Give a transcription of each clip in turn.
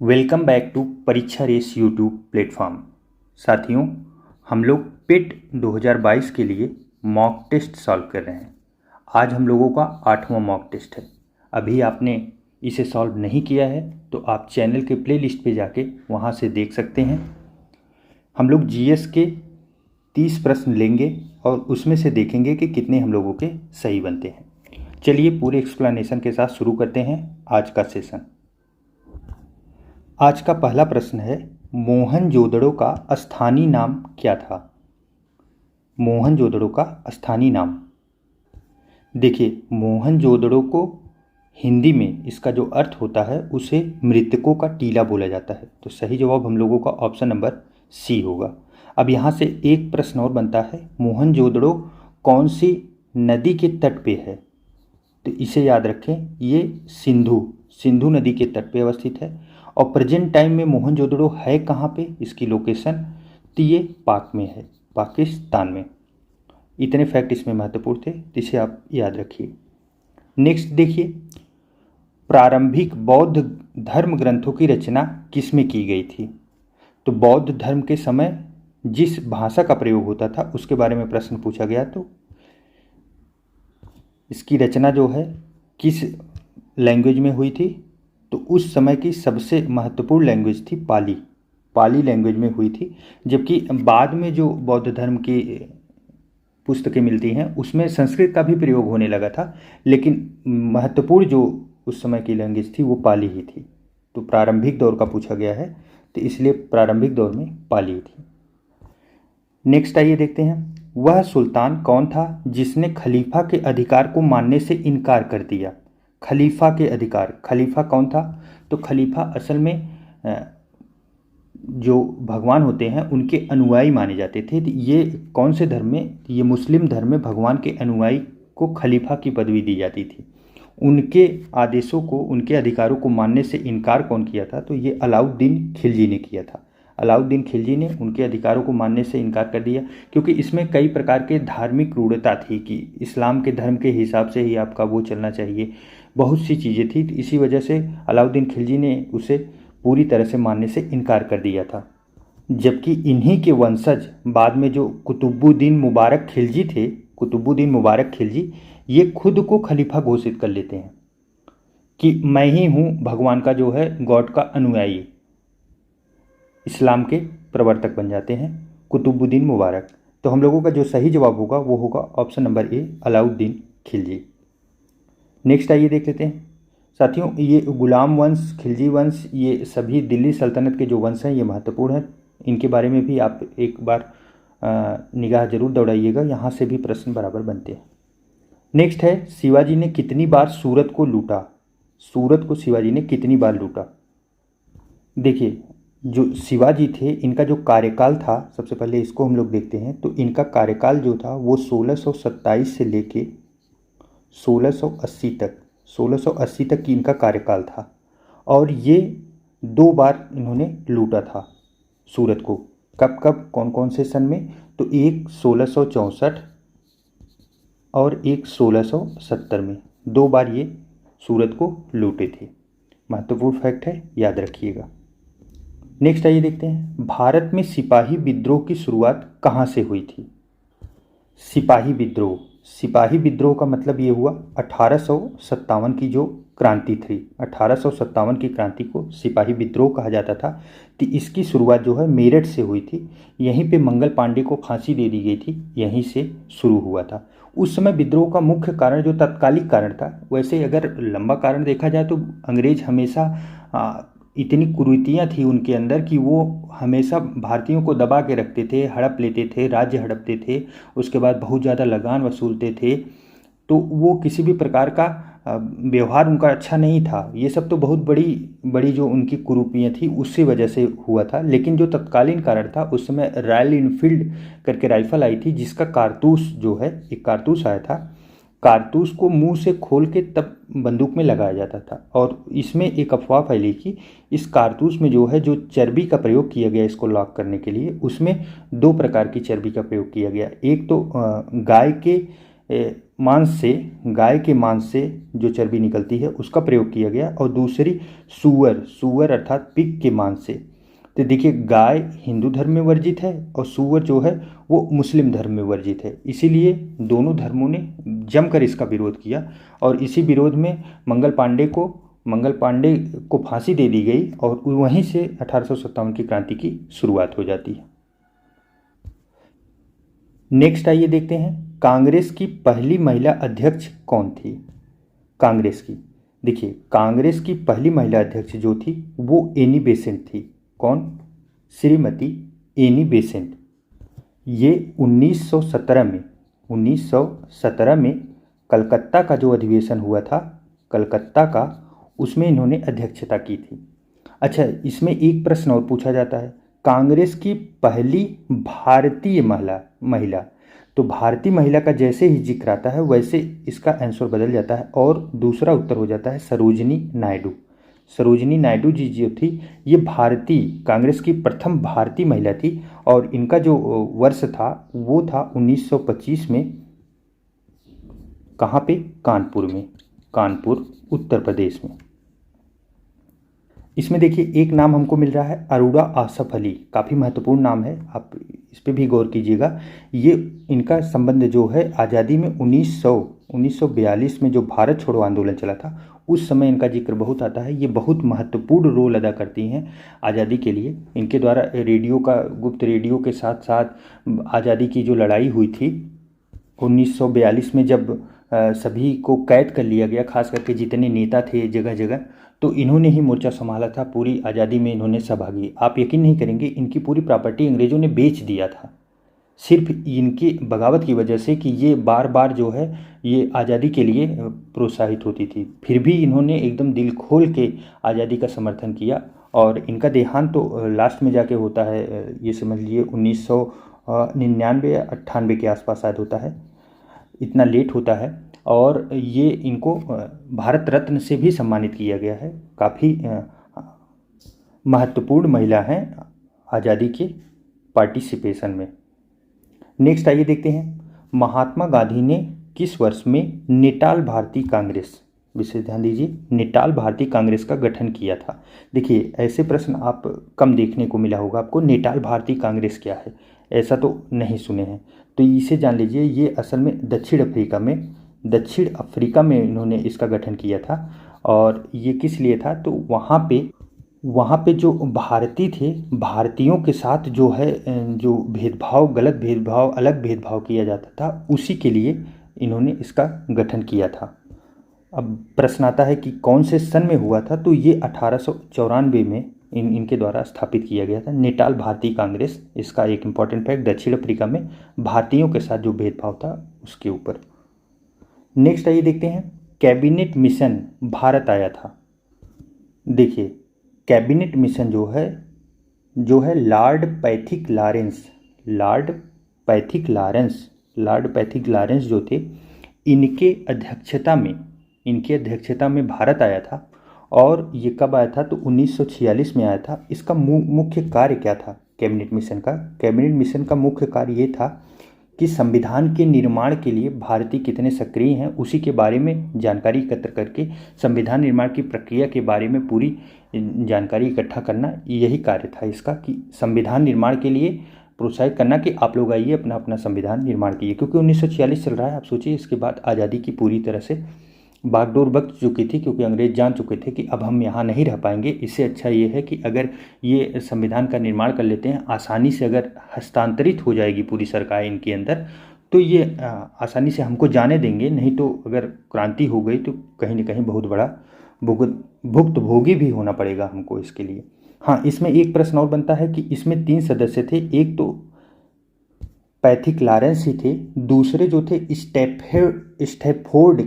Welcome back to परीक्षा race YouTube platform. साथियों, हम लोग पेट 2022 के लिए मॉक टेस्ट सॉल्व कर रहे हैं। आज हम लोगों का 8वां मॉक टेस्ट है। अभी आपने इसे सॉल्व नहीं किया है तो आप चैनल के प्लेलिस्ट पे जाके वहाँ से देख सकते हैं। हम लोग जीएस के 30 प्रश्न लेंगे और उसमें से देखेंगे कि कितने हम लोगों के सही बनते हैं। चलिए पूरे एक्सप्लेनेशन के साथ शुरू करते हैं आज का सेशन। आज का पहला प्रश्न है, मोहनजोदड़ो का स्थानीय नाम क्या था? मोहनजोदड़ो का स्थानीय नाम। देखिए, मोहनजोदड़ो को हिंदी में इसका जो अर्थ होता है उसे मृतकों का टीला बोला जाता है। तो सही जवाब हम लोगों का ऑप्शन नंबर सी होगा। अब यहाँ से एक प्रश्न और बनता है, मोहनजोदड़ो कौन सी नदी के तट पे है? तो इसे याद रखें, ये सिंधु नदी के तट पे अवस्थित है। और प्रेजेंट टाइम में मोहनजोदड़ो है कहाँ पे, इसकी लोकेशन? तो ये पाक में है, पाकिस्तान में। इतने फैक्ट इसमें महत्वपूर्ण थे, तो इसे आप याद रखिए। नेक्स्ट देखिए, प्रारंभिक बौद्ध धर्म ग्रंथों की रचना किसमें की गई थी? तो बौद्ध धर्म के समय जिस भाषा का प्रयोग होता था उसके बारे में प्रश्न पूछा गया। तो इसकी रचना जो है किस लैंग्वेज में हुई थी? तो उस समय की सबसे महत्वपूर्ण लैंग्वेज थी पाली लैंग्वेज में हुई थी। जबकि बाद में जो बौद्ध धर्म की पुस्तकें मिलती हैं उसमें संस्कृत का भी प्रयोग होने लगा था, लेकिन महत्वपूर्ण जो उस समय की लैंग्वेज थी वो पाली ही थी। तो प्रारंभिक दौर का पूछा गया है, तो इसलिए प्रारंभिक दौर में पाली थी। नेक्स्ट आइए देखते हैं, वह सुल्तान कौन था जिसने खलीफा के अधिकार को मानने से इनकार कर दिया? खलीफा के अधिकार, खलीफा कौन था? तो खलीफा असल में जो भगवान होते हैं उनके अनुयायी माने जाते थे। तो ये कौन से धर्म में? ये मुस्लिम धर्म में भगवान के अनुयायी को खलीफा की पदवी दी जाती थी। उनके आदेशों को, उनके अधिकारों को मानने से इनकार कौन किया था? तो ये अलाउद्दीन खिलजी ने किया था। अलाउद्दीन खिलजी ने उनके अधिकारों को मानने से इनकार कर दिया, क्योंकि इसमें कई प्रकार के धार्मिक रूढ़ता थी कि इस्लाम के धर्म के हिसाब से ही आपका वो चलना चाहिए, बहुत सी चीज़ें थी। तो इसी वजह से अलाउद्दीन खिलजी ने उसे पूरी तरह से मानने से इनकार कर दिया था। जबकि इन्हीं के वंशज बाद में जो कुतुबुद्दीन मुबारक खिलजी थे, कुतुबुद्दीन मुबारक खिलजी, ये खुद को खलीफा घोषित कर लेते हैं कि मैं ही हूँ भगवान का जो है गॉड का अनुयायी, इस्लाम के प्रवर्तक बन जाते हैं कुतुबुद्दीन मुबारक। तो हम लोगों का जो सही जवाब होगा वो होगा option number A, Alauddin Khilji. Next आइए देख लेते हैं साथियों, ये गुलाम वंश, खिलजी वंश, ये सभी दिल्ली सल्तनत के जो वंश हैं ये महत्वपूर्ण हैं। इनके बारे में भी आप एक बार निगाह जरूर दौड़ाइएगा, यहाँ से भी प्रश्न बराबर बनते हैं। नेक्स्ट है, शिवाजी ने कितनी बार सूरत को लूटा? सूरत को शिवाजी ने कितनी बार लूटा? देखिए, जो शिवाजी थे इनका जो कार्यकाल था, सबसे पहले इसको हम लोग देखते हैं। तो इनका कार्यकाल जो था वो 1627 से लेके 1680 तक की इनका कार्यकाल था। और ये 2 बार इन्होंने लूटा था सूरत को। कब कब, कौन कौन से सन में? तो एक 1664 और एक 1670 में 2 बार ये सूरत को लूटे थे। महत्वपूर्ण फैक्ट है, याद रखिएगा। नेक्स्ट आइए देखते हैं, भारत में सिपाही विद्रोह की शुरुआत कहाँ से हुई थी? सिपाही विद्रोह, सिपाही विद्रोह का मतलब ये हुआ 1857 की जो क्रांति थी, 1857 की क्रांति को सिपाही विद्रोह कहा जाता था। तो इसकी शुरुआत जो है मेरठ से हुई थी। यहीं पे मंगल पांडे को फांसी दे दी गई थी, यहीं से शुरू हुआ था। उस समय विद्रोह का मुख्य कारण जो तत्कालिक कारण था, वैसे अगर लंबा कारण देखा जाए तो अंग्रेज हमेशा इतनी कुरीतियाँ थी उनके अंदर कि वो हमेशा भारतीयों को दबा के रखते थे, हड़प लेते थे, राज्य हड़पते थे, उसके बाद बहुत ज़्यादा लगान वसूलते थे। तो वो किसी भी प्रकार का व्यवहार उनका अच्छा नहीं था। ये सब तो बहुत बड़ी बड़ी जो उनकी कुरीतियाँ थी उसी वजह से हुआ था। लेकिन जो तत्कालीन कारण था, उस समय रॉयल इनफील्ड करके राइफल आई थी, जिसका कारतूस जो है, एक कारतूस आया था, कारतूस को मुंह से खोल के तब बंदूक में लगाया जाता था। और इसमें एक अफवाह फैली कि इस कारतूस में जो है, जो चर्बी का प्रयोग किया गया इसको लॉक करने के लिए, उसमें 2 प्रकार की चर्बी का प्रयोग किया गया। एक तो गाय के मांस से, गाय के मांस से जो चर्बी निकलती है उसका प्रयोग किया गया, और दूसरी सूअर अर्थात पिग के मांस से। तो देखिए, गाय हिंदू धर्म में वर्जित है और सूअर जो है वो मुस्लिम धर्म में वर्जित है, इसीलिए दोनों धर्मों ने जमकर इसका विरोध किया। और इसी विरोध में मंगल पांडे को फांसी दे दी गई, और वहीं से 1857 की क्रांति की शुरुआत हो जाती है। नेक्स्ट आइए देखते हैं, कांग्रेस की पहली महिला अध्यक्ष कौन थी। कांग्रेस की, देखिए, कांग्रेस की पहली महिला अध्यक्ष जो थी वो एनी बेसेंट थी। कौन? Shrimati Annie Besant. ये 1917 में कलकत्ता का जो अधिवेशन हुआ था, कलकत्ता का, उसमें इन्होंने अध्यक्षता की थी। अच्छा, इसमें एक प्रश्न और पूछा जाता है, कांग्रेस की पहली भारतीय महिला। तो भारतीय महिला का जैसे ही जिक्र आता है वैसे इसका आंसर बदल जाता है, और दूसरा उत्तर हो जाता है सरोजिनी नायडू। सरोजिनी नायडू जी जो थी, ये कांग्रेस की प्रथम भारतीय महिला थी, और इनका जो वर्ष था वो था 1925 में। कहाँ पे? कानपुर में, कानपुर उत्तर प्रदेश में। इसमें देखिए एक नाम हमको मिल रहा है अरोड़ा आसफ अली, काफ़ी महत्वपूर्ण नाम है, आप इस पर भी गौर कीजिएगा। ये इनका संबंध जो है आज़ादी में 1942 में जो भारत छोड़ो आंदोलन चला था उस समय इनका जिक्र बहुत आता है। ये बहुत महत्वपूर्ण रोल अदा करती हैं आज़ादी के लिए। इनके द्वारा गुप्त रेडियो के साथ साथ आज़ादी की जो लड़ाई हुई थी 1942 में, जब सभी को कैद कर लिया गया, खास करके जितने नेता थे जगह जगह, तो इन्होंने ही मोर्चा संभाला था। पूरी आज़ादी में इन्होंने सहभागी, आप यकीन नहीं करेंगे, इनकी पूरी प्रॉपर्टी अंग्रेज़ों ने बेच दिया था, सिर्फ इनकी बगावत की वजह से कि ये बार बार जो है ये आज़ादी के लिए प्रोत्साहित होती थी। फिर भी इन्होंने एकदम दिल खोल के आज़ादी का समर्थन किया, और इनका देहांत तो लास्ट में जाके होता है, ये समझ लिए 1999 या 98 के आसपास शायद होता है, इतना लेट होता है। और ये इनको भारत रत्न से भी सम्मानित किया गया है। काफ़ी महत्वपूर्ण महिला हैं आज़ादी के पार्टिसिपेशन में। नेक्स्ट आइए देखते हैं, महात्मा गांधी ने किस वर्ष में नेटाल भारतीय कांग्रेस, विशेष ध्यान दीजिए, नेटाल भारतीय कांग्रेस का गठन किया था। देखिए, ऐसे प्रश्न आप कम देखने को मिला होगा आपको, नेटाल भारतीय कांग्रेस क्या है, ऐसा तो नहीं सुने हैं, तो इसे जान लीजिए। ये असल में दक्षिण अफ्रीका में इन्होंने इसका गठन किया था। और ये किस लिए था? तो वहाँ पे जो भारतीय थे, भारतीयों के साथ जो है जो भेदभाव, गलत भेदभाव, अलग भेदभाव किया जाता था, उसी के लिए इन्होंने इसका गठन किया था। अब प्रश्न आता है कि कौन से सन में हुआ था? तो ये 1894 में इनके द्वारा स्थापित किया गया था नेटाल भारतीय कांग्रेस। इसका एक इम्पॉर्टेंट फैक्ट, दक्षिण अफ्रीका में भारतीयों के साथ जो भेदभाव था उसके ऊपर। नेक्स्ट आइए देखते हैं, कैबिनेट मिशन भारत आया था। देखिए, कैबिनेट मिशन जो है लॉर्ड पैथिक लॉरेंस जो थे, इनके अध्यक्षता में भारत आया था। और ये कब आया था? तो 1946 में आया था। इसका मुख्य कार्य क्या था कैबिनेट मिशन का मुख्य कार्य ये था कि संविधान के निर्माण के लिए भारतीय कितने सक्रिय हैं उसी के बारे में जानकारी एकत्र करके संविधान निर्माण की प्रक्रिया के बारे में पूरी जानकारी इकट्ठा करना, यही कार्य था इसका, कि संविधान निर्माण के लिए प्रोत्साहित करना कि आप लोग आइए अपना अपना संविधान निर्माण कीजिए। क्योंकि 1946 चल रहा है, आप सोचिए, इसके बाद आज़ादी की पूरी तरह से बागडोर बक चुकी थी, क्योंकि अंग्रेज जान चुके थे कि अब हम यहाँ नहीं रह पाएंगे। इससे अच्छा ये है कि अगर ये संविधान का निर्माण कर लेते हैं, आसानी से अगर हस्तांतरित हो जाएगी पूरी सरकार इनके अंदर, तो ये आसानी से हमको जाने देंगे। नहीं तो अगर क्रांति हो गई तो कहीं ना कहीं बहुत बड़ा भुक्तभोगी भी होना पड़ेगा हमको इसके लिए। हाँ, इसमें एक प्रश्न और बनता है कि इसमें 3 सदस्य थे, एक तो पैथिक लॉरेंस ही थे, दूसरे जो थे स्टेफोर्ड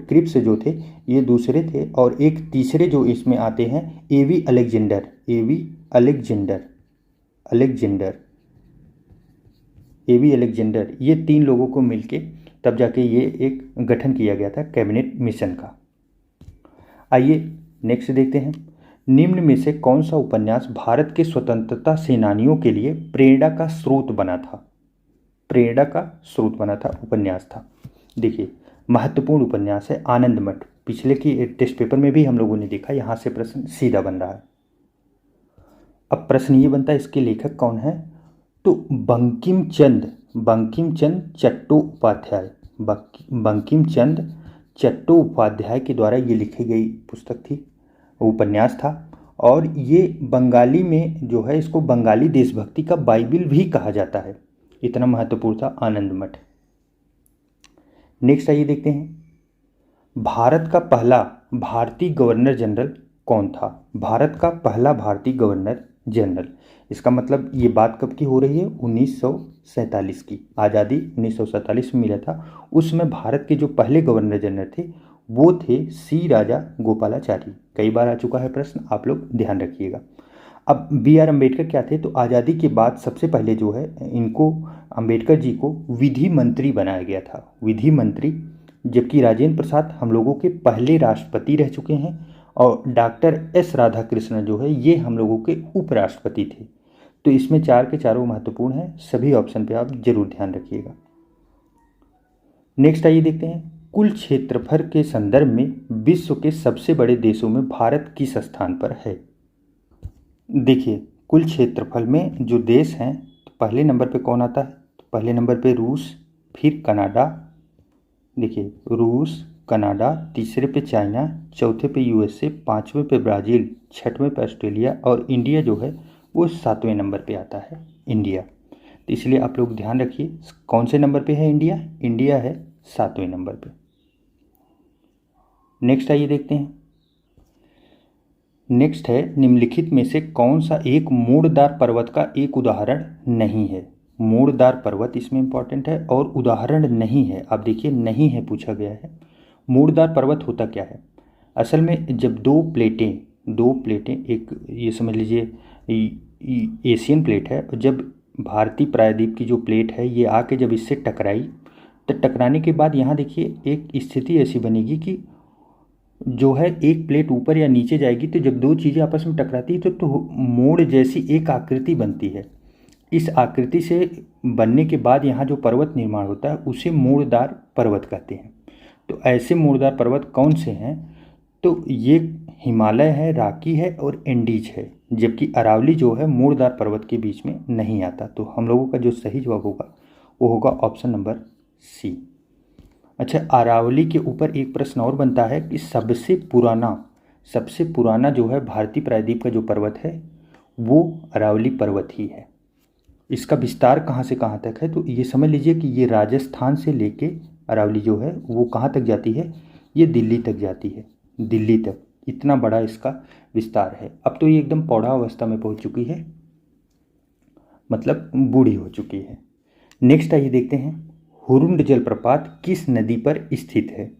क्रिप्स जो थे, ये दूसरे थे। और एक तीसरे जो इसमें आते हैं एवी अलेक्जेंडर, ये 3 लोगों को मिलके तब जाके ये एक गठन किया गया था कैबिनेट मिशन का। आइए नेक्स्ट देखते हैं, निम्न में से कौन सा उपन्यास भारत के स्वतंत्रता सेनानियों के लिए प्रेरणा का स्रोत बना था? प्रेरणा का स्रोत बना था, उपन्यास था। देखिए, महत्वपूर्ण उपन्यास है आनंद मठ। पिछले की टेस्ट पेपर में भी हम लोगों ने देखा, यहाँ से प्रश्न सीधा बन रहा है। अब प्रश्न ये बनता है, इसके लेखक कौन है? तो बंकिम चंद चट्टोपाध्याय, बंकिम चंद चट्टोपाध्याय के द्वारा ये लिखी गई पुस्तक थी, उपन्यास था। और ये बंगाली में जो है, इसको बंगाली देशभक्ति का बाइबिल भी कहा जाता है, इतना महत्वपूर्ण था आनंद मठ। नेक्स्ट आइए देखते हैं, भारत का पहला भारतीय गवर्नर जनरल कौन था? भारत का पहला भारतीय गवर्नर जनरल, इसका मतलब ये बात कब की हो रही है? 1947 की। आज़ादी 1947 में मिला था, उसमें भारत के जो पहले गवर्नर जनरल थे वो थे सी राजा गोपालाचारी। कई बार आ चुका है प्रश्न, आप लोग ध्यान रखिएगा। अब बी आर अम्बेडकर क्या थे? तो आज़ादी के बाद सबसे पहले जो है इनको, अम्बेडकर जी को विधि मंत्री बनाया गया था, विधि मंत्री। जबकि राजेंद्र प्रसाद हम लोगों के पहले राष्ट्रपति रह चुके हैं और डॉक्टर एस राधाकृष्णन जो है ये हम लोगों के उपराष्ट्रपति थे। तो इसमें चार के चारों महत्वपूर्ण हैं, सभी ऑप्शन पे आप जरूर ध्यान रखिएगा। नेक्स्ट आइए देखते हैं, कुल क्षेत्रफल के संदर्भ में विश्व के सबसे बड़े देशों में भारत किस स्थान पर है? देखिए, कुल क्षेत्रफल में जो देश हैं तो पहले नंबर पे कौन आता है? तो पहले नंबर पे रूस, फिर कनाडा, देखिए रूस, कनाडा, तीसरे पे चाइना, चौथे पे यूएसए, पाँचवें पे ब्राज़ील, छठवें पे ऑस्ट्रेलिया और इंडिया जो है वो सातवें नंबर पे आता है, इंडिया। तो इसलिए आप लोग ध्यान रखिए कौन से नंबर पे है इंडिया? इंडिया है सातवें नंबर पे। नेक्स्ट आइए देखते हैं, नेक्स्ट है, निम्नलिखित में से कौन सा एक मूड़दार पर्वत का एक उदाहरण नहीं है? मूड़दार पर्वत इसमें इंपॉर्टेंट है और उदाहरण नहीं है। आप देखिए, नहीं है पूछा गया है। मूड़दार पर्वत होता क्या है? असल में जब दो प्लेटें, एक ये समझ लीजिए एशियन प्लेट है, और जब भारतीय प्रायद्वीप की जो प्लेट है ये आके जब इससे टकराई, तो टकराने के बाद यहाँ देखिए एक स्थिति ऐसी बनेगी कि जो है एक प्लेट ऊपर या नीचे जाएगी, तो जब दो चीज़ें आपस में टकराती है तो मोड़ जैसी एक आकृति बनती है। इस आकृति से बनने के बाद यहाँ जो पर्वत निर्माण होता है उसे मूड़दार पर्वत कहते हैं। तो ऐसे मूड़दार पर्वत कौन से हैं? तो ये हिमालय है, राकी है और एंडीज है। जबकि अरावली जो है मूड़दार पर्वत के बीच में नहीं आता। तो हम लोगों का जो सही जवाब होगा वो होगा ऑप्शन नंबर सी। अच्छा, अरावली के ऊपर एक प्रश्न और बनता है कि सबसे पुराना जो है भारतीय प्रायद्वीप का जो पर्वत है वो अरावली पर्वत ही है। इसका विस्तार कहाँ से कहाँ तक है? तो ये समझ लीजिए कि ये राजस्थान से लेके अरावली जो है वो कहाँ तक जाती है? ये दिल्ली तक जाती है, दिल्ली तक। इतना बड़ा इसका विस्तार है। अब तो ये एकदम पौधा अवस्था में पहुँच चुकी है, मतलब बूढ़ी हो चुकी है। नेक्स्ट आइए देखते हैं, हुरुंड जलप्रपात किस नदी पर स्थित है?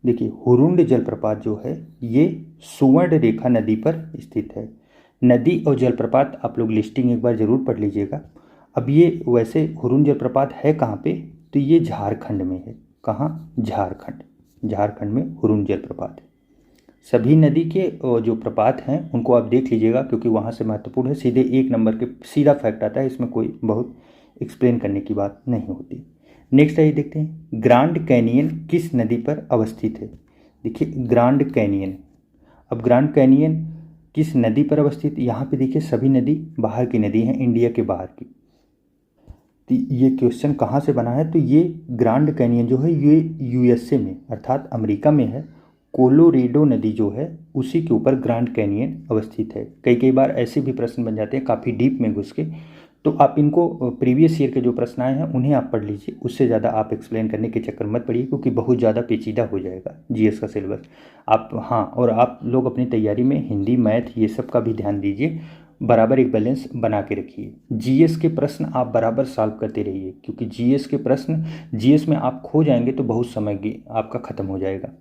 देखिए, हुरुंड जलप्रपात जो है ये सुवर्ण रेखा नदी पर स्थित है। नदी और जलप्रपात आप लोग लिस्टिंग एक बार ज़रूर पढ़ लीजिएगा। अब ये वैसे हुरुंड जलप्रपात है कहाँ पे? तो ये झारखंड में है। कहाँ? झारखंड में हुरुंड जलप्रपात है। सभी नदी के जो प्रपात हैं उनको आप देख लीजिएगा, क्योंकि वहाँ से महत्वपूर्ण है, सीधे एक नंबर के सीधा फैक्ट आता है, इसमें कोई बहुत एक्सप्लेन करने की बात नहीं होती। नेक्स्ट आइए देखते हैं, ग्रांड कैनियन किस नदी पर अवस्थित है? देखिए, ग्रांड कैनियन, अब ग्रांड कैनियन किस नदी पर अवस्थित? यहाँ पे देखिए सभी नदी बाहर की नदी हैं, इंडिया के बाहर की। तो ये क्वेश्चन कहाँ से बना है? तो ये ग्रांड कैनियन जो है ये यूएसए में अर्थात अमेरिका में है। कोलोरेडो नदी जो है उसी के ऊपर ग्रांड कैनियन अवस्थित है। कई बार ऐसे भी प्रश्न बन जाते हैं काफ़ी डीप में घुस के, तो आप इनको प्रीवियस ईयर के जो प्रश्न आए हैं उन्हें आप पढ़ लीजिए, उससे ज़्यादा आप एक्सप्लेन करने के चक्कर मत पड़िए, क्योंकि बहुत ज़्यादा पेचीदा हो जाएगा जीएस का सिलेबस। आप हाँ, और आप लोग अपनी तैयारी में हिंदी, मैथ ये सब का भी ध्यान दीजिए, बराबर एक बैलेंस बना के रखिए। जीएस के प्रश्न आप बराबर सॉल्व करते रहिए, क्योंकि जीएस में आप खो जाएंगे तो बहुत समय आपका ख़त्म हो जाएगा।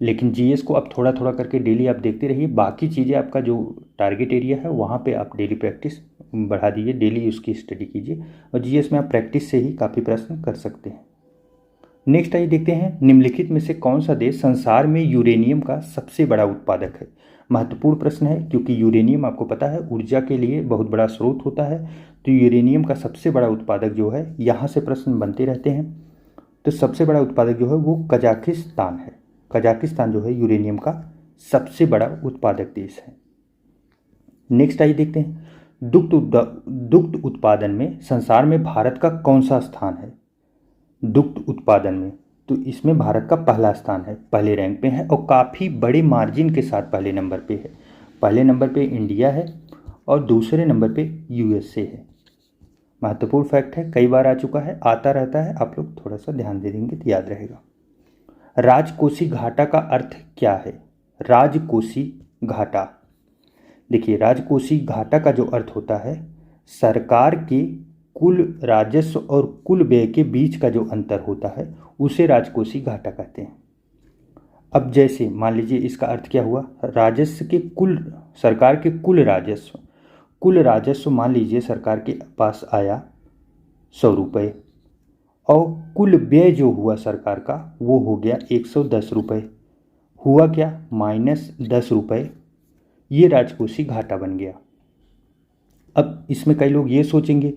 लेकिन जीएस को आप थोड़ा थोड़ा करके डेली आप देखते रहिए। बाकी चीज़ें आपका जो टारगेट एरिया है वहाँ पे आप डेली प्रैक्टिस बढ़ा दीजिए, डेली उसकी स्टडी कीजिए, और जीएस में आप प्रैक्टिस से ही काफ़ी प्रश्न कर सकते हैं। नेक्स्ट आइए देखते हैं, निम्नलिखित में से कौन सा देश संसार में यूरेनियम का सबसे बड़ा उत्पादक है। महत्वपूर्ण प्रश्न है क्योंकि यूरेनियम आपको पता है ऊर्जा के लिए बहुत बड़ा स्रोत होता है। तो यूरेनियम का सबसे बड़ा उत्पादक जो है, यहाँ से प्रश्न बनते रहते हैं। तो सबसे बड़ा उत्पादक जो है वो कजाकिस्तान है। कजाकिस्तान जो है यूरेनियम का सबसे बड़ा उत्पादक देश है। नेक्स्ट आइए देखते हैं, दुग्ध उत्पादन में संसार में भारत का कौन सा स्थान है। दुग्ध उत्पादन में तो इसमें भारत का पहला स्थान है, पहले रैंक पे है और काफ़ी बड़े मार्जिन के साथ पहले नंबर पे है। पहले नंबर पे इंडिया है और दूसरे नंबर पे यूएसए है। महत्वपूर्ण फैक्ट है, कई बार आ चुका है, आता रहता है, आप लोग थोड़ा सा ध्यान दे देंगे तो याद रहेगा। राजकोषी घाटा का अर्थ क्या है। राजकोषी घाटा, देखिए राजकोषी घाटा का जो अर्थ होता है, सरकार के कुल राजस्व और कुल व्यय के बीच का जो अंतर होता है उसे राजकोषी घाटा कहते हैं। अब जैसे मान लीजिए इसका अर्थ क्या हुआ, राजस्व के कुल, सरकार के कुल राजस्व मान लीजिए सरकार के पास आया 100 रुपये और कुल व्यय जो हुआ सरकार का वो हो गया 110 रुपये। हुआ क्या, -10 रुपये, ये राजकोषी घाटा बन गया। अब इसमें कई लोग ये सोचेंगे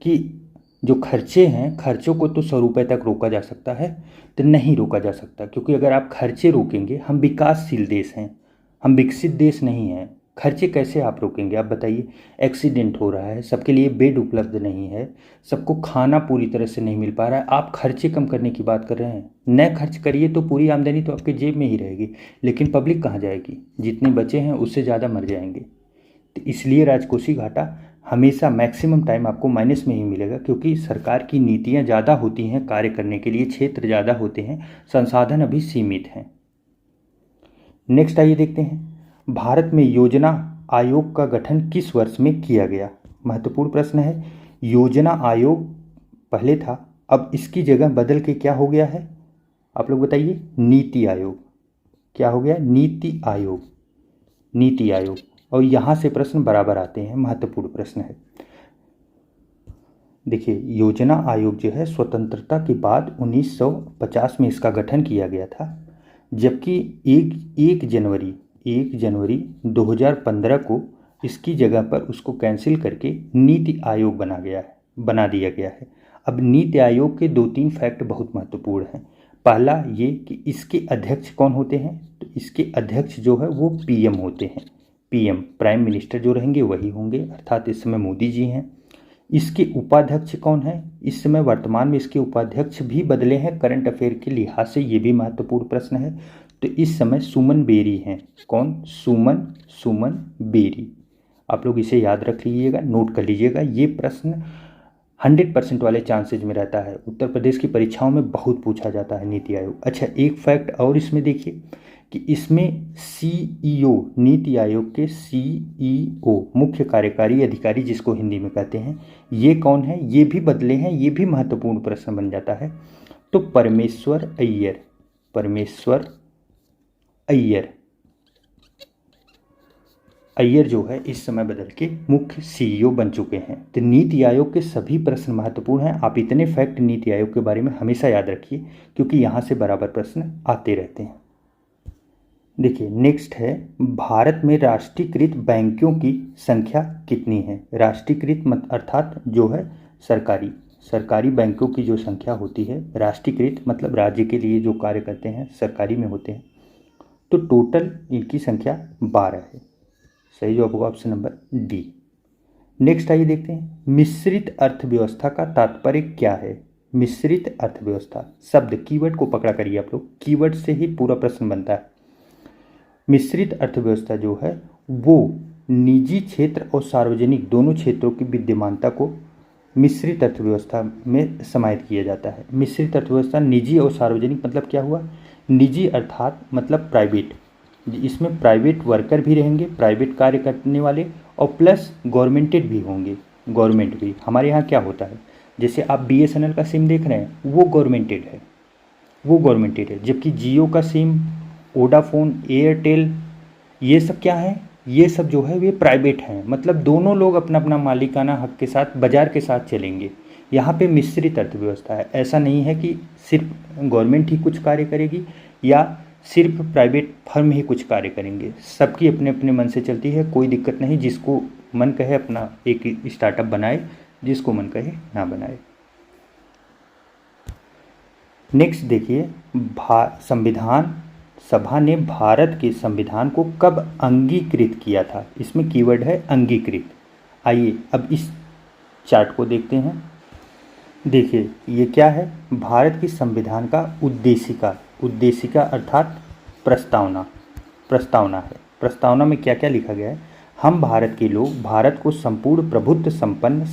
कि जो खर्चे हैं, खर्चों को तो 100 रुपये तक रोका जा सकता है, तो नहीं रोका जा सकता, क्योंकि अगर आप खर्चे रोकेंगे, हम विकासशील देश हैं, हम विकसित देश नहीं हैं, खर्चे कैसे आप रोकेंगे आप बताइए। एक्सीडेंट हो रहा है, सबके लिए बेड उपलब्ध नहीं है, सबको खाना पूरी तरह से नहीं मिल पा रहा है, आप खर्चे कम करने की बात कर रहे हैं। न खर्च करिए तो पूरी आमदनी तो आपके जेब में ही रहेगी, लेकिन पब्लिक कहाँ जाएगी, जितने बचे हैं उससे ज़्यादा मर जाएंगे। तो इसलिए राजकोषी घाटा हमेशा मैक्सिमम टाइम आपको माइनस में ही मिलेगा, क्योंकि सरकार की नीतियाँ ज़्यादा होती हैं, कार्य करने के लिए क्षेत्र ज़्यादा होते हैं, संसाधन अभी सीमित हैं। नेक्स्ट आइए देखते हैं, भारत में योजना आयोग का गठन किस वर्ष में किया गया। महत्वपूर्ण प्रश्न है। योजना आयोग पहले था, अब इसकी जगह बदल के क्या हो गया है, आप लोग बताइए। नीति आयोग। क्या हो गया, नीति आयोग, नीति आयोग। और यहाँ से प्रश्न बराबर आते हैं, महत्वपूर्ण प्रश्न है। देखिए योजना आयोग जो है स्वतंत्रता के बाद 1950 में इसका गठन किया गया था, जबकि 1 जनवरी 2015 को इसकी जगह पर उसको कैंसिल करके नीति आयोग बना दिया गया है। अब नीति आयोग के 2-3 फैक्ट बहुत महत्वपूर्ण हैं। पहला ये कि इसके अध्यक्ष कौन होते हैं, तो इसके अध्यक्ष जो है वो पीएम होते हैं। पीएम प्राइम मिनिस्टर जो रहेंगे वही होंगे, अर्थात इस समय मोदी जी हैं। इसके उपाध्यक्ष कौन है, इस समय वर्तमान में इसके उपाध्यक्ष भी बदले हैं करंट अफेयर के लिहाज से, ये भी महत्वपूर्ण प्रश्न है। तो इस समय सुमन बेरी हैं। कौन, सुमन बेरी। आप लोग इसे याद रख लीजिएगा, नोट कर लीजिएगा, ये प्रश्न 100% वाले चांसेज में रहता है, उत्तर प्रदेश की परीक्षाओं में बहुत पूछा जाता है नीति आयोग। अच्छा एक फैक्ट और इसमें देखिए कि इसमें सीईओ, नीति आयोग के सीईओ, मुख्य कार्यकारी अधिकारी जिसको हिंदी में कहते हैं, ये कौन है, ये भी बदले हैं, ये भी महत्वपूर्ण प्रश्न बन जाता है। तो परमेश्वर अय्यर जो है इस समय बदल के मुख्य सीईओ बन चुके हैं। तो नीति आयोग के सभी प्रश्न महत्वपूर्ण हैं। आप इतने फैक्ट नीति आयोग के बारे में हमेशा याद रखिए, क्योंकि यहाँ से बराबर प्रश्न आते रहते हैं। देखिए नेक्स्ट है, भारत में राष्ट्रीयकृत बैंकों की संख्या कितनी है। राष्ट्रीयकृत अर्थात जो है सरकारी बैंकों की जो संख्या होती है, राष्ट्रीयकृत मतलब राज्य के लिए जो कार्य करते हैं, सरकारी में होते हैं, तो टोटल इनकी संख्या 12 है। सही जवाब होगा ऑप्शन नंबर डी। नेक्स्ट आइए देखते हैं, मिश्रित अर्थव्यवस्था का तात्पर्य क्या है। मिश्रित अर्थव्यवस्था शब्द, कीवर्ड को पकड़ा करिए आप लोग, कीवर्ड से ही पूरा प्रश्न बनता है। मिश्रित अर्थव्यवस्था जो है वो निजी क्षेत्र और सार्वजनिक दोनों क्षेत्रों की विद्यमानता को मिश्रित अर्थव्यवस्था में समाहित किया जाता है। मिश्रित अर्थव्यवस्था निजी और सार्वजनिक मतलब क्या हुआ, निजी अर्थात मतलब प्राइवेट, इसमें प्राइवेट वर्कर भी रहेंगे, प्राइवेट कार्य करने वाले, और प्लस गवर्नमेंटेड भी होंगे। गवर्नमेंट भी हमारे यहाँ क्या होता है, जैसे आप बीएसएनएल का सिम देख रहे हैं वो गवर्नमेंटेड है, जबकि जियो का सिम, वोडाफोन, एयरटेल, ये सब क्या है, ये सब जो है वे प्राइवेट हैं। मतलब दोनों लोग अपना अपना मालिकाना हक के साथ बाजार के साथ चलेंगे। यहाँ पे मिश्रित अर्थव्यवस्था है। ऐसा नहीं है कि सिर्फ गवर्नमेंट ही कुछ कार्य करेगी या सिर्फ प्राइवेट फर्म ही कुछ कार्य करेंगे। सबकी अपने अपने मन से चलती है, कोई दिक्कत नहीं। जिसको मन कहे अपना एक स्टार्टअप बनाए, जिसको मन कहे ना बनाए। नेक्स्ट देखिए, संविधान सभा ने भारत के संविधान को कब अंगीकृत किया था। इसमें कीवर्ड है अंगीकृत। आइए अब इस चार्ट को देखते हैं। देखिए ये क्या है, भारत की संविधान का उद्देशिका अर्थात प्रस्तावना है। प्रस्तावना में क्या क्या लिखा गया है। हम भारत के लोग भारत को संपूर्ण प्रभुत्व संपन्न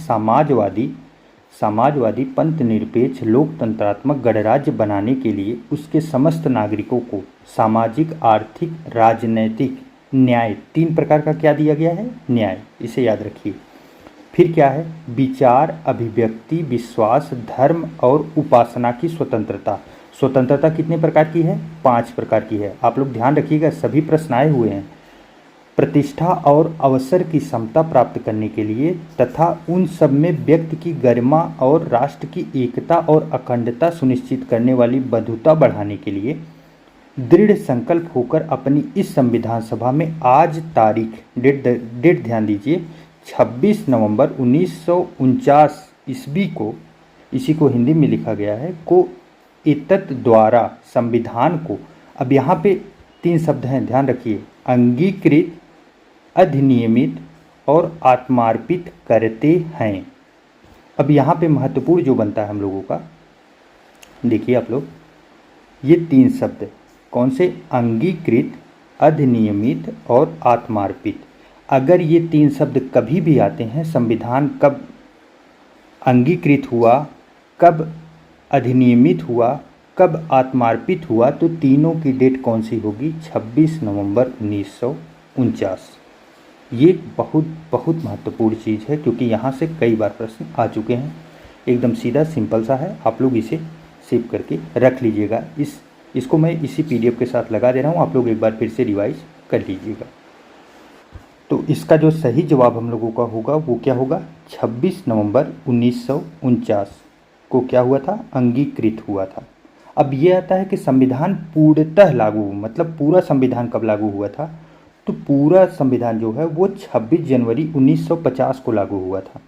समाजवादी पंथ निरपेक्ष लोकतंत्रात्मक गणराज्य बनाने के लिए उसके समस्त नागरिकों को सामाजिक आर्थिक राजनैतिक न्याय, 3 प्रकार का क्या दिया गया है, न्याय, इसे याद रखिए। फिर क्या है, विचार अभिव्यक्ति विश्वास धर्म और उपासना की स्वतंत्रता। स्वतंत्रता कितने प्रकार की है, 5 प्रकार की है। आप लोग ध्यान रखिएगा, सभी प्रश्न आए हुए हैं। प्रतिष्ठा और अवसर की समता प्राप्त करने के लिए तथा उन सब में व्यक्ति की गरिमा और राष्ट्र की एकता और अखंडता सुनिश्चित करने वाली बंधुता बढ़ाने के लिए दृढ़ संकल्प होकर अपनी इस संविधान सभा में आज तारीख डेट ध्यान दीजिए 26 नवंबर 1949 ईस्वी को, इसी को हिंदी में लिखा गया है, को एतत् द्वारा संविधान को, अब यहाँ पे 3 शब्द हैं ध्यान रखिए, अंगीकृत अधिनियमित और आत्मार्पित करते हैं। अब यहाँ पे महत्वपूर्ण जो बनता है हम लोगों का, देखिए आप लोग, ये 3 शब्द कौन से, अंगीकृत अधिनियमित और आत्मार्पित। अगर ये 3 शब्द कभी भी आते हैं, संविधान कब अंगीकृत हुआ, कब अधिनियमित हुआ, कब आत्मार्पित हुआ, तो तीनों की डेट कौन सी होगी, 26 नवंबर 1949। ये बहुत बहुत महत्वपूर्ण चीज़ है क्योंकि यहाँ से कई बार प्रश्न आ चुके हैं। एकदम सीधा सिंपल सा है, आप लोग इसे सेव करके रख लीजिएगा। इसको मैं इसी PDF के साथ लगा दे रहा हूँ, आप लोग एक बार फिर से रिवाइज कर लीजिएगा। तो इसका जो सही जवाब हम लोगों का होगा वो क्या होगा, 26 नवंबर 1949 को क्या हुआ था, अंगीकृत हुआ था। अब ये आता है कि संविधान पूर्णतः लागू, मतलब पूरा संविधान कब लागू हुआ था, तो पूरा संविधान जो है वो 26 जनवरी 1950 को लागू हुआ था।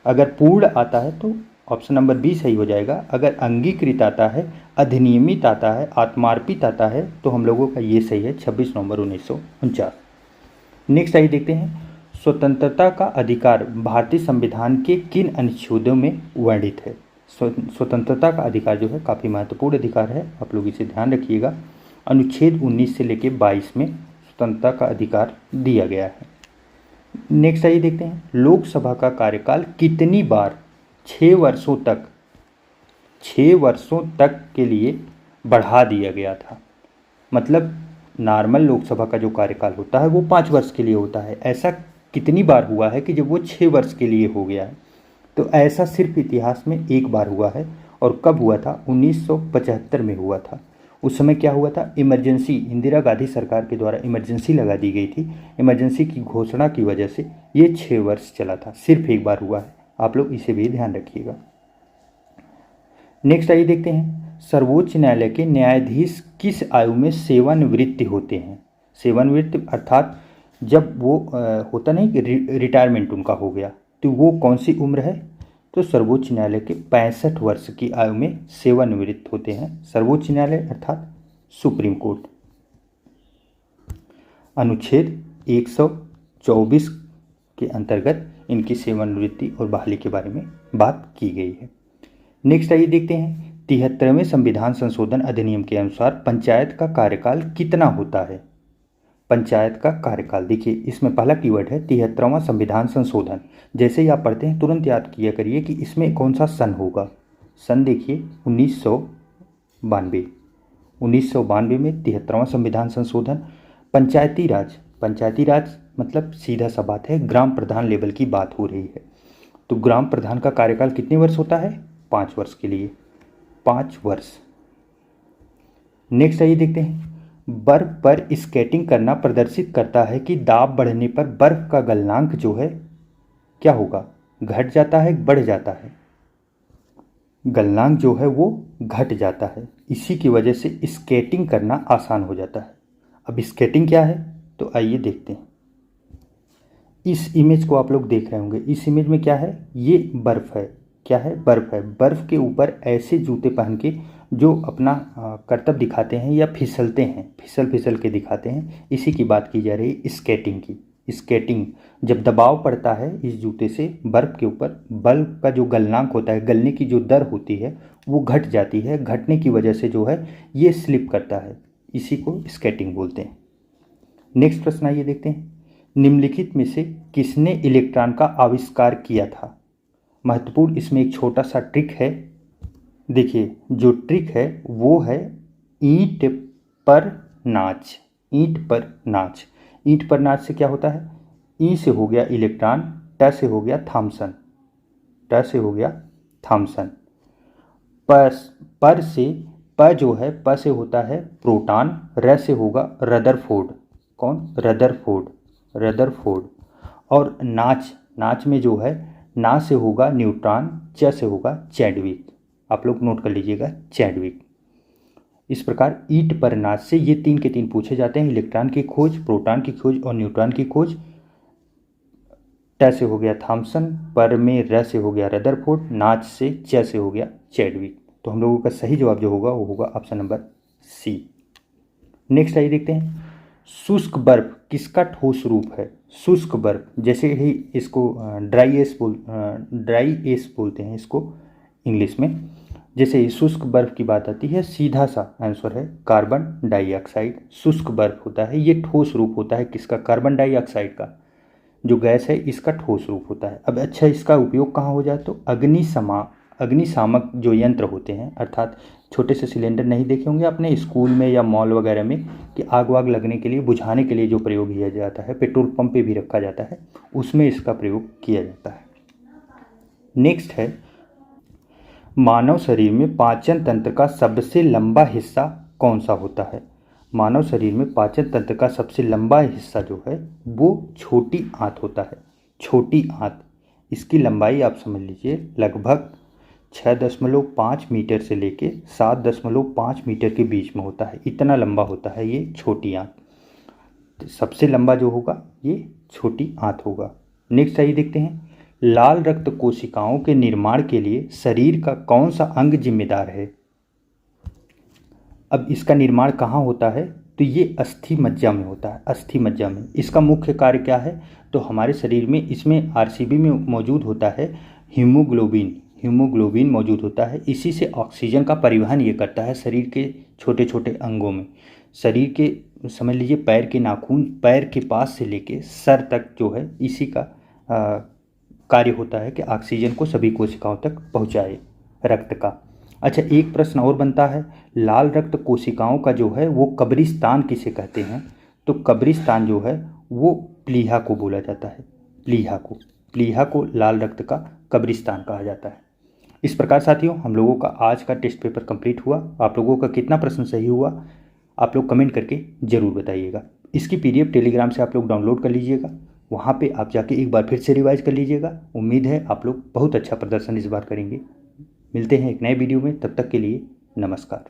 अगर पूर्ण आता है तो ऑप्शन नंबर बी सही हो जाएगा। अगर अंगीकृत आता है, अधिनियमित आता है, आत्मार्पित आता है, तो हम लोगों का ये सही है 26 नवंबर 1949। नेक्स्ट आइए देखते हैं, स्वतंत्रता का अधिकार भारतीय संविधान के किन अनुच्छेदों में वर्णित है। स्वतंत्रता का अधिकार जो है काफ़ी महत्वपूर्ण अधिकार है, आप लोग इसे ध्यान रखिएगा। अनुच्छेद 19 से लेकर 22 में स्वतंत्रता का अधिकार दिया गया है। नेक्स्ट आइए देखते हैं, लोकसभा का कार्यकाल कितनी बार 6 वर्षों तक के लिए बढ़ा दिया गया था। मतलब नॉर्मल लोकसभा का जो कार्यकाल होता है वो 5 वर्ष के लिए होता है। ऐसा कितनी बार हुआ है कि जब वो 6 वर्ष के लिए हो गया है, तो ऐसा सिर्फ इतिहास में एक बार हुआ है। और कब हुआ था, 1975 में हुआ था। उस समय क्या हुआ था, इमरजेंसी, इंदिरा गांधी सरकार के द्वारा इमरजेंसी लगा दी गई थी। इमरजेंसी की घोषणा की वजह से ये 6 वर्ष चला था, सिर्फ एक बार हुआ है। आप लोग इसे भी ध्यान रखिएगा। नेक्स्ट आइए देखते हैं, सर्वोच्च न्यायालय के न्यायाधीश किस आयु में सेवानिवृत्त होते हैं। सेवानिवृत्त अर्थात जब वो होता नहीं कि रिटायरमेंट उनका हो गया, तो वो कौन सी उम्र है, तो सर्वोच्च न्यायालय के 65 वर्ष की आयु में सेवानिवृत्त होते हैं। सर्वोच्च न्यायालय अर्थात सुप्रीम कोर्ट। अनुच्छेद 124 के अंतर्गत इनकी सेवानिवृत्ति और बहाली के बारे में बात की गई है। नेक्स्ट आइए देखते हैं, 73वें संविधान संशोधन अधिनियम के अनुसार पंचायत का कार्यकाल कितना होता है। पंचायत का कार्यकाल, देखिए इसमें पहला कीवर्ड है 73वां संविधान संशोधन। जैसे ही आप पढ़ते हैं तुरंत याद किया करिए कि इसमें कौन सा सन होगा। सन देखिए 1992। 1992 में 73वां संविधान संशोधन। पंचायती राज मतलब सीधा सा बात है, ग्राम प्रधान लेवल की बात हो रही है। तो ग्राम प्रधान का कार्यकाल कितने वर्ष होता है, 5 वर्ष के लिए, 5 वर्ष। नेक्स्ट आइए देखते हैं, बर्फ पर स्केटिंग करना प्रदर्शित करता है कि दाब बढ़ने पर बर्फ का गलनांक जो है क्या होगा, घट जाता है, बढ़ जाता है। गलनांक जो है वो घट जाता है। इसी की वजह से स्केटिंग करना आसान हो जाता है। अब स्केटिंग क्या है तो आइए देखते हैं। इस इमेज को आप लोग देख रहे होंगे। इस इमेज में क्या है, ये बर्फ़ है। क्या है, बर्फ़ है। बर्फ़ के ऊपर ऐसे जूते पहन के जो अपना करतब दिखाते हैं या फिसलते हैं, फिसल फिसल के दिखाते हैं, इसी की बात की जा रही है स्केटिंग की। स्केटिंग जब दबाव पड़ता है इस जूते से बर्फ़ के ऊपर, बर्फ़ का जो गलनांक होता है, गलने की जो दर होती है वो घट जाती है। घटने की वजह से जो है ये स्लिप करता है, इसी को स्केटिंग बोलते हैं। नेक्स्ट प्रश्न आइए देखते हैं। निम्नलिखित में से किसने इलेक्ट्रॉन का आविष्कार किया था? महत्वपूर्ण इसमें एक छोटा सा ट्रिक है। देखिए जो ट्रिक है वो है ईंट पर नाच। ईंट पर नाच। ईंट पर नाच से क्या होता है, ई से हो गया इलेक्ट्रॉन, ट से हो गया थॉमसन, ट से हो गया थॉमसन, पर से प जो है, प से होता है प्रोटॉन, र से होगा रदरफोर्ड। कौन? Rutherford, Rutherford. और नाच, नाच में जो है ना से होगा न्यूट्रॉन, च से होगा चैडविक। आप लोग नोट कर लीजिएगा चैडविक। इस प्रकार ईंट पर नाच से ये 3 के 3 पूछे जाते हैं। इलेक्ट्रॉन की खोज, प्रोटॉन की खोज और न्यूट्रॉन की खोज। ट से हो गया थॉमसन, पर में र से हो गया रदरफोर्ड, नाच से च से हो गया चैडविक। तो हम लोगों का सही जवाब जो होगा वो होगा ऑप्शन नंबर सी। नेक्स्ट आइए देखते हैं। शुष्क बर्फ किसका ठोस रूप है? शुष्क बर्फ, जैसे ही इसको ड्राई एस बोलते हैं इसको इंग्लिश में। जैसे ही शुष्क बर्फ की बात आती है, सीधा सा आंसर है कार्बन डाइऑक्साइड। शुष्क बर्फ होता है, ये ठोस रूप होता है किसका? कार्बन डाइऑक्साइड का जो गैस है इसका ठोस रूप होता है। अब अच्छा, इसका उपयोग कहाँ हो जाए तो अग्निशामक जो यंत्र होते हैं, अर्थात छोटे से सिलेंडर नहीं देखे होंगे आपने स्कूल में या मॉल वगैरह में कि आग वाग लगने के लिए, बुझाने के लिए जो प्रयोग किया जाता है, पेट्रोल पंप पे भी रखा जाता है, उसमें इसका प्रयोग किया जाता है। नेक्स्ट है, मानव शरीर में पाचन तंत्र का सबसे लंबा हिस्सा कौन सा होता है? मानव शरीर में पाचन तंत्र का सबसे लंबा हिस्सा जो है वो छोटी आंत होता है। छोटी आंत, इसकी लंबाई आप समझ लीजिए लगभग 6.5 मीटर से लेके 7.5 मीटर के बीच में होता है। इतना लंबा होता है ये छोटी आंत। तो सबसे लंबा जो होगा ये छोटी आंत होगा। नेक्स्ट आइए देखते हैं। लाल रक्त कोशिकाओं के निर्माण के लिए शरीर का कौन सा अंग जिम्मेदार है? अब इसका निर्माण कहाँ होता है तो ये अस्थि मज्जा में होता है। अस्थि मज्जा में इसका मुख्य कार्य क्या है तो हमारे शरीर में, इसमें आरसीबी में मौजूद होता है हीमोग्लोबिन। हीमोग्लोबिन मौजूद होता है, इसी से ऑक्सीजन का परिवहन ये करता है शरीर के छोटे छोटे अंगों में। शरीर के समझ लीजिए पैर के नाखून, पैर के पास से लेके सर तक जो है इसी का कार्य होता है कि ऑक्सीजन को सभी कोशिकाओं तक पहुंचाए, रक्त का। अच्छा, एक प्रश्न और बनता है, लाल रक्त कोशिकाओं का जो है वो कब्रिस्तान किसे कहते हैं? तो कब्रिस्तान जो है वो प्लीहा को बोला जाता है। प्लीहा को लाल रक्त का कब्रिस्तान कहा जाता है। इस प्रकार साथियों हम लोगों का आज का टेस्ट पेपर कंप्लीट हुआ। आप लोगों का कितना प्रश्न सही हुआ आप लोग कमेंट करके ज़रूर बताइएगा। इसकी पीडीएफ टेलीग्राम से आप लोग डाउनलोड कर लीजिएगा, वहाँ पे आप जाके एक बार फिर से रिवाइज कर लीजिएगा। उम्मीद है आप लोग बहुत अच्छा प्रदर्शन इस बार करेंगे। मिलते हैं एक नए वीडियो में, तब तक के लिए नमस्कार।